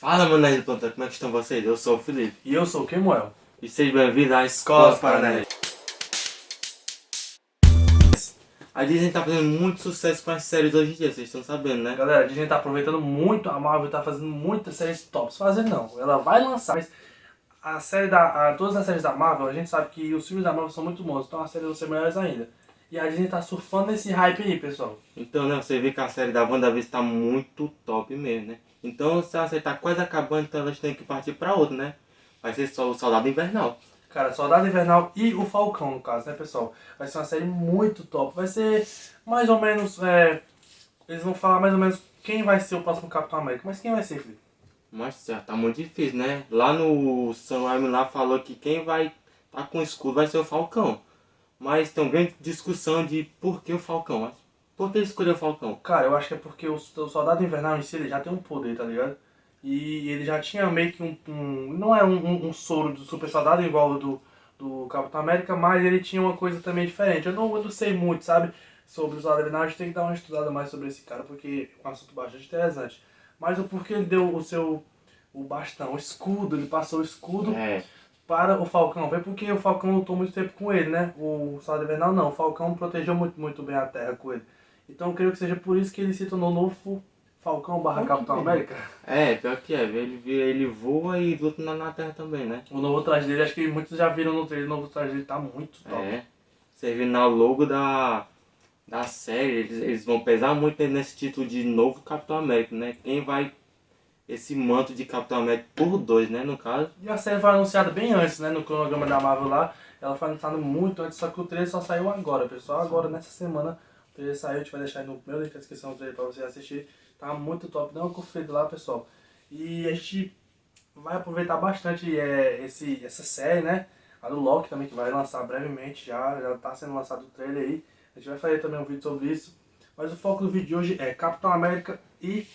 Fala, mané de plantão, como é que estão vocês? Eu sou o Felipe. E eu sou o Kemuel. E sejam bem-vindos à Escola para Nerds. A Disney tá fazendo muito sucesso com as séries hoje em dia, vocês estão sabendo, né? Galera, a Disney tá aproveitando muito, a Marvel tá fazendo muitas séries tops. Fazendo não, ela vai lançar, mas todas as séries da Marvel, a gente sabe que os filmes da Marvel são muito bons, então as séries vão ser melhores ainda. E a Disney tá surfando nesse hype aí, pessoal. Então, né, você vê que a série da WandaVision tá muito top mesmo, né? Então, se a série tá quase acabando, então elas têm que partir pra outra, né? Vai ser só o Soldado Invernal. Cara, Soldado Invernal e o Falcão, no caso, né, pessoal? Vai ser uma série muito top. Vai ser mais ou menos, eles vão falar mais ou menos quem vai ser o próximo Capitão América. Mas quem vai ser, Felipe? Mas já tá muito difícil, né? Lá no Sam Raimi lá falou que quem vai tá com o escudo vai ser o Falcão. Mas tem uma grande discussão de por que o Falcão. Mas por que ele escolheu o Falcão? Cara, eu acho que é porque o Soldado Invernal em si ele já tem um poder, tá ligado? E ele já tinha meio que não é um soro do super soldado igual o do Capitão América, mas ele tinha uma coisa também diferente. Eu não sei muito, sabe, sobre o Soldado Invernal, a gente tem que dar uma estudada mais sobre esse cara, porque é um assunto bastante interessante. Mas o porquê ele deu o bastão, o escudo, ele passou o escudo para o Falcão. Foi porque o Falcão lutou muito tempo com ele, né? O Soldado Invernal não, o Falcão protegeu muito bem a Terra com ele. Então eu creio que seja por isso que ele se tornou o novo Falcão barra Capitão América. É, pior que é. Ele voa e luta na Terra também, né? O novo traje dele, acho que muitos já viram no trailer, o novo traje dele tá muito top. É. Você vê na logo da série, eles vão pesar muito nesse título de novo Capitão América, né? Quem vai esse manto de Capitão América por dois, né, no caso. E a série foi anunciada bem antes, né, no cronograma da Marvel lá. Ela foi anunciada muito antes, só que o trailer só saiu agora, pessoal. Agora, nessa semana, o trailer saiu, a gente vai deixar aí no meu link da descrição do trailer pra você assistir. Tá muito top, dá uma conferida lá, pessoal. E a gente vai aproveitar bastante essa série, né? A do Loki também, que vai lançar brevemente, já tá sendo lançado o trailer aí. A gente vai fazer também um vídeo sobre isso. Mas o foco do vídeo de hoje é Capitão América e...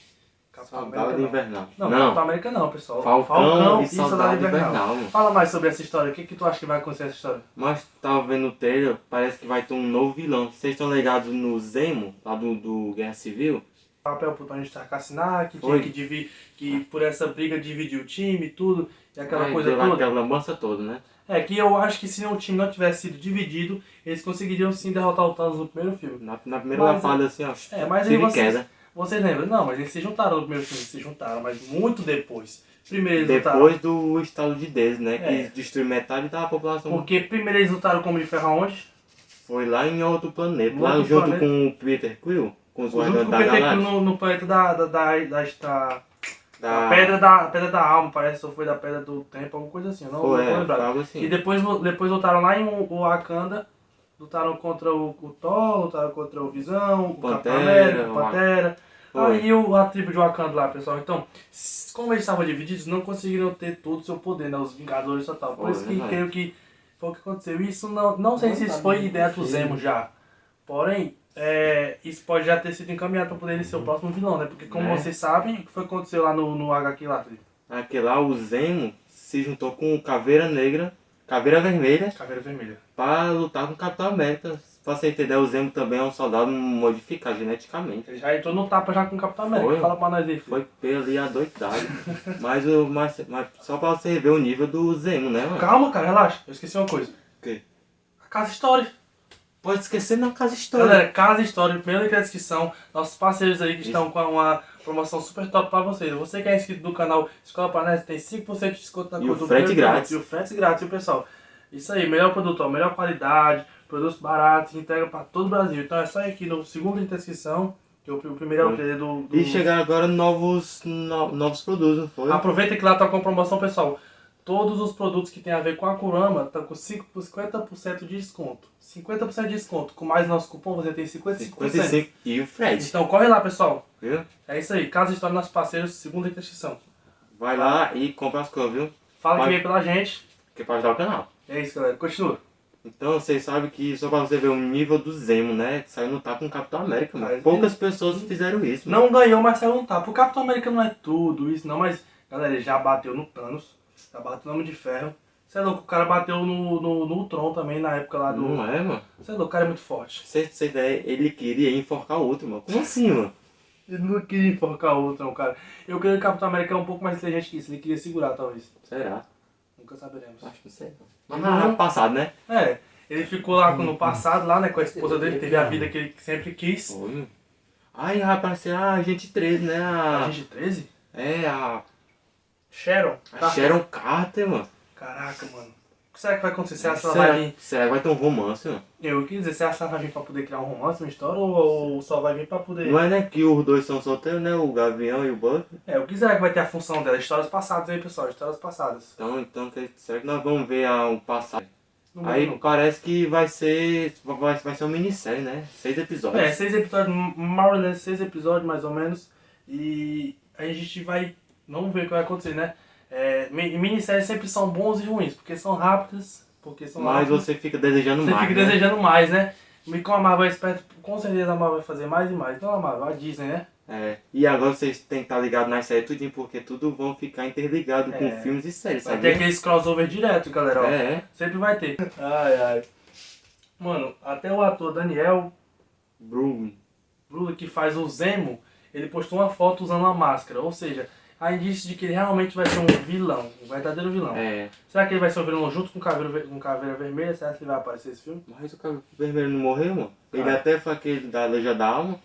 Soldado Invernal. Não, Capitão América não, pessoal. Falcão e Soldado Invernal. Fala mais sobre essa história. O que tu acha que vai acontecer nessa história? Mas tava vendo o trailer, parece que vai ter um novo vilão. Vocês estão ligados no Zemo, lá do Guerra Civil? O papel pro Tony Stark assinar, que tinha que dividir, que por essa briga dividir o time e tudo, e aquela coisa toda. Aquela lambança toda, né? É, que eu acho que se o time não tivesse sido dividido, eles conseguiriam sim derrotar o Thanos no primeiro filme. Na primeira lapada assim, ó. Mas aí vocês lembram? Não, mas eles se juntaram no primeiro filme, se juntaram, mas muito depois. Primeiro eles depois do estalo de Deus, né? Que destruiu metade da população. Porque primeiro eles lutaram com o Homem de Ferro aonde? Foi lá em outro planeta, lá junto com o Peter Quill, com os Guardiões da Galáxia. Galáxia. No planeta da pedra da alma, parece, ou foi da pedra do tempo, alguma coisa assim, eu não vou lembrar. Assim. E depois lutaram lá em Wakanda, lutaram contra o Thor, lutaram contra o Visão, o Capitão América, o Pantera. Aí a tribo de Wakanda lá, pessoal. Então, como eles estavam divididos, não conseguiram ter todo o seu poder, né? Os Vingadores e tal. Por isso que creio que foi o que aconteceu. Isso não sei se isso foi ideia do Zemo já. Porém, isso pode já ter sido encaminhado para poder ele ser o próximo vilão, né? Porque como vocês sabem, o que foi que aconteceu lá no HQ lá, Felipe? Aquele lá, o Zemo se juntou com Caveira Vermelha. Caveira Vermelha. Pra lutar com o Capitão América. Pra você entender, o Zemo também é um soldado modificado geneticamente. Ele já entrou no tapa já com o Capitão América. Fala pra nós aí, filho. Foi pelo ali adoidado. mas só pra você ver o nível do Zemo, né, mano? Calma, cara, relaxa. Eu esqueci uma coisa. O quê? A Casa História. Pode esquecer na Casa História. Galera, Casa História, primeiro link na descrição. Nossos parceiros aí que estão com uma promoção super top pra vocês. Você que é inscrito no canal Escola para Nerds tem 5% de desconto na conta do frete grátis. E o frete grátis, viu, pessoal? Isso aí, melhor produto, ó, melhor qualidade, produtos baratos, entrega para todo o Brasil. Então é só ir aqui no segundo link da descrição, que o primeiro é o trailer do... E chegar agora novos produtos, não foi? Aproveita que lá tá com promoção, pessoal. Todos os produtos que tem a ver com a Kurama estão com 50% de desconto. 50% de desconto. Com mais nosso cupom você tem 55%. E o frete. Então corre lá, pessoal. Viu? É isso aí. Casa História, nossos parceiros, segunda link da descrição. Vai lá e compra as coisas, viu? Fala que vem pela gente. Que pode ajudar o canal. É isso, galera. Continua. Então, vocês sabem que só pra você ver o nível do Zemo, né? Saiu no tapa com o Capitão América, mano. Poucas pessoas fizeram isso. Não ganhou, mas saiu no tapa. O Capitão América não é tudo isso, não. Mas, galera, ele já bateu no Thanos. Já bateu no Homem de Ferro. Você é louco, o cara bateu no Tron também, na época lá do... Não é, mano? Você é louco, o cara é muito forte. Ele queria enforcar o outro, mano. Como assim, mano? Ele não queria enforcar o Ultron, cara. Eu creio que o Capitão América é um pouco mais inteligente que isso. Ele queria segurar, talvez. Será? Nunca saberemos. Acho que não sei. Mas no passado, né? É, ele ficou lá no passado, lá, né, com a esposa dele. Teve a vida que ele sempre quis. Foi. Aí vai aparecer a Agente 13, né? A gente 13? É, Sharon. a Sharon Carter, mano. Caraca, mano. O que será que vai acontecer? Será que ela vai vir? Será que vai ter um romance, mano? Eu quis dizer, será que ela vai vir pra poder criar um romance, uma história? Ou só vai vir pra poder... Não é, né, que os dois são solteiros, né? O Gavião e o Buck. O que será que vai ter a função dela? Histórias passadas aí, pessoal. Histórias passadas. Então será que nós vamos ver o passado? Não Aí nunca. parece que vai ser uma minissérie, né? 6 episódios. 6 episódios, more or less, 6 episódios mais ou menos. E a gente vai... Vamos ver o que vai acontecer, né? Minisséries sempre são bons e ruins, porque são rápidas, Mas você fica desejando mais, Você fica né? desejando mais, né? E com a Marvel é esperto, com certeza a Marvel vai fazer mais e mais. Não a Marvel, a Disney, né? E agora vocês têm que estar ligados nas séries tudinho, porque tudo vão ficar interligado com filmes e séries, Vai sabe? ter aqueles crossover direto, galera, ó. É. Sempre vai ter. Ai. Mano, até o ator Daniel Bruno. Brühl, que faz o Zemo, ele postou uma foto usando uma máscara. Ou seja, há indícios de que ele realmente vai ser um vilão, um verdadeiro vilão. Será que ele vai ser um vilão junto com Caveira Vermelha? Será que ele vai aparecer nesse filme? Mas o Caveira Vermelho não morreu, mano? Ele Cara. até foi aquele da Legião da Alma.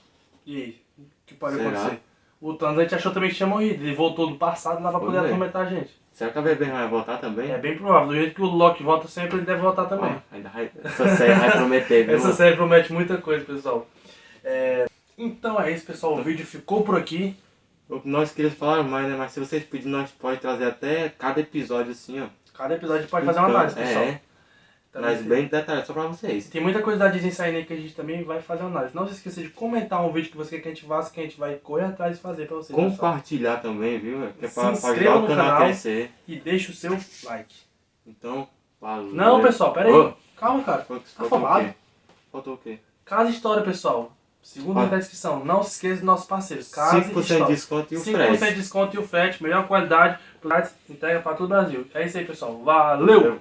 E aí? O que pode Será? acontecer? O Thanos a gente achou também que tinha morrido. Ele voltou do passado lá pra poder atormentar a gente. Será que a Caveira Vermelho vai voltar também? É bem provável. Do jeito que o Loki volta sempre, ele deve voltar também. Essa série vai prometer, viu? Essa série promete muita coisa, pessoal. Então é isso, pessoal. O vídeo ficou por aqui. Nós queríamos falar mais, né? Mas se vocês pedirem, nós podemos trazer até cada episódio assim, ó. Cada episódio a gente pode fazer uma análise, pessoal. Mas bem detalhado, só pra vocês. Tem muita coisa da Disney saindo aí que a gente também vai fazer uma análise. Não se esqueça de comentar um vídeo que você quer que a gente faça, que a gente vai correr atrás de fazer pra vocês. Compartilhar também, viu? Que é pra Se ajudar inscreva o no canal a canal crescer. e deixa o seu like. Então, valeu. Não, pessoal, pera aí. Ô. Calma, cara. Tá Faltou afobado. o quê? Faltou o quê? Casa História, pessoal. Segundo link da descrição. Não se esqueça dos nossos parceiros. Casa 5% História. de desconto e o 5% frete. de desconto e o frete. Melhor qualidade. Entrega para todo o Brasil. É isso aí, pessoal. Valeu!